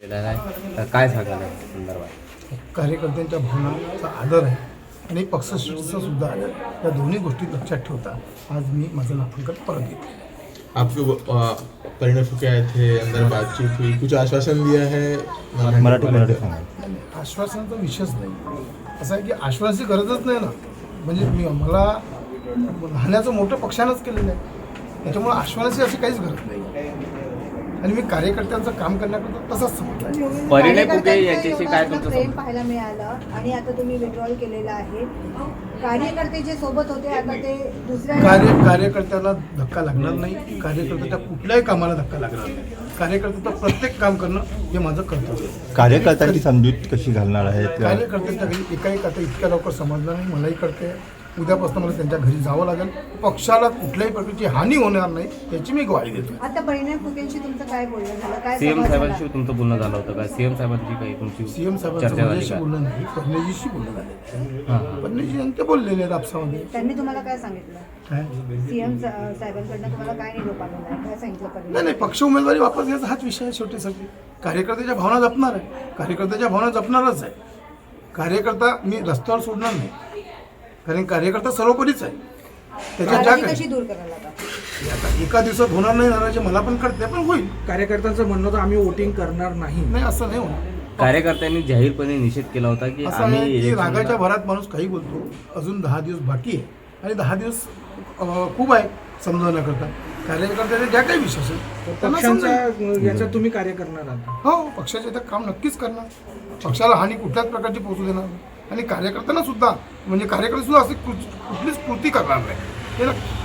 काय सांगाल या संदर्भात? कार्यकर्त्यांच्या भावनांचा आदर आहे आणि पक्षश्रेष्ठीचा सुद्धा आदर, या दोन्ही गोष्टी लक्षात ठेवता आज मी माझं नामांकन परत घेतो. आपको परिणय फुके आए थे, अंदर बातचीत हुई, कुछ आश्वासन दिया है? मराठी आश्वासनाचा विषयच नाही. असं आहे की आश्वासनाची गरजच नाही ना. म्हणजे मला लहानाचं मोठं पक्षानंच केलेलं आहे, त्याच्यामुळे आश्वासनाची अशी काहीच गरज नाही. आणि मी कार्यकर्त्यांचं काम करण्याकरता तसाच समजला. परिणय फुके यांच्याशी काय तुमचं प्रेम पाहायला मिळालं आणि आता तुम्ही विड्रॉल केलेलं आहे. कार्यकर्ते जे सोबत होते आता ते दुसऱ्या कार्यकर्त्याला धक्का लागणार नाही. कार्यकर्त्याच्या कुठल्याही कामाला धक्का लागणार नाही. कार्यकर्त्याचं प्रत्येक काम करणं हे माझं कर्तव्य आहे. कार्यकर्त्यांची समजूत कशी घालणार आहेत? कार्यकर्त्यांच्या घरी एकाएक आता इतक्या लवकर समजणार नाही. मलाही कळते, उद्यापासून मला त्यांच्या घरी जावं लागेल. पक्षाला कुठल्याही प्रकारची हानी होणार नाही याची मी ग्वाही देतो. आता परिणय फुकेंशी तुमचं काय बोलणं झालं? काय सीएम संवाद झाला? साहेबांशी तुमचं बोलणं झालं होतं का? सीएम साहेबांची काही तुमची सीएम साहेबांचं चर्चा झाली माझ्याशी का? बोलणं नाही, फडणवीसशी बोलणं झालं. हां. फडणवीस यांनी ते बोललेले आहेत आपसामध्ये. त्यांनी तुम्हाला काय सांगितलं? काय सीएम साहेबांकडनं तुम्हाला काय निरोप आलेला आहे? काय सांगितलं नाही परिणय? नाही, पक्ष उमेदवारी वापस घ्यायचा हाच विषय आहे. शेवटी सगळी कार्यकर्त्याच्या भावना जपणार आहे, कार्यकर्त्याच्या भावना जपणारच आहे. कार्यकर्ता मी रस्त्यावर सोडणार नाही, कारण कार्यकर्ता सर्वोपरीच आहे. त्याच्या ज्या नाराजी कशी दूर करायला आता? आता एका दिवसात होणार नाही, नाराजी मला पण कळते, पण होईल. कार्यकर्त्यांचं म्हणणं होतं आम्ही वोटिंग करणार नाही. नाही, असं नाही होणार. कार्यकर्त्यांनी जाहीरपणे निषेध केला होता की असं आम्ही आहे की इलेक्शनला- रागाच्या भरात माणूस काही बोलतो. अजून 10 दिवस बाकी आहे आणि 10 दिवस खूप आहे समजवण्याकरता. कार्यकर्त्याचे ज्या काही विषय असेल त्यांना समजावं. पक्षांचा याच्यात तुम्ही कार्य करणार आहात? हो, पक्षाचे इथं काम नक्कीच करणार. पक्षाला हानी कुठल्याच प्रकारची पोहोचू देणार नाही आणि कार्यकर्त्यांना सुद्धा, म्हणजे कार्यकर्ते सुद्धा अशी कुठलीच कृती करणार नाही हे नक्की.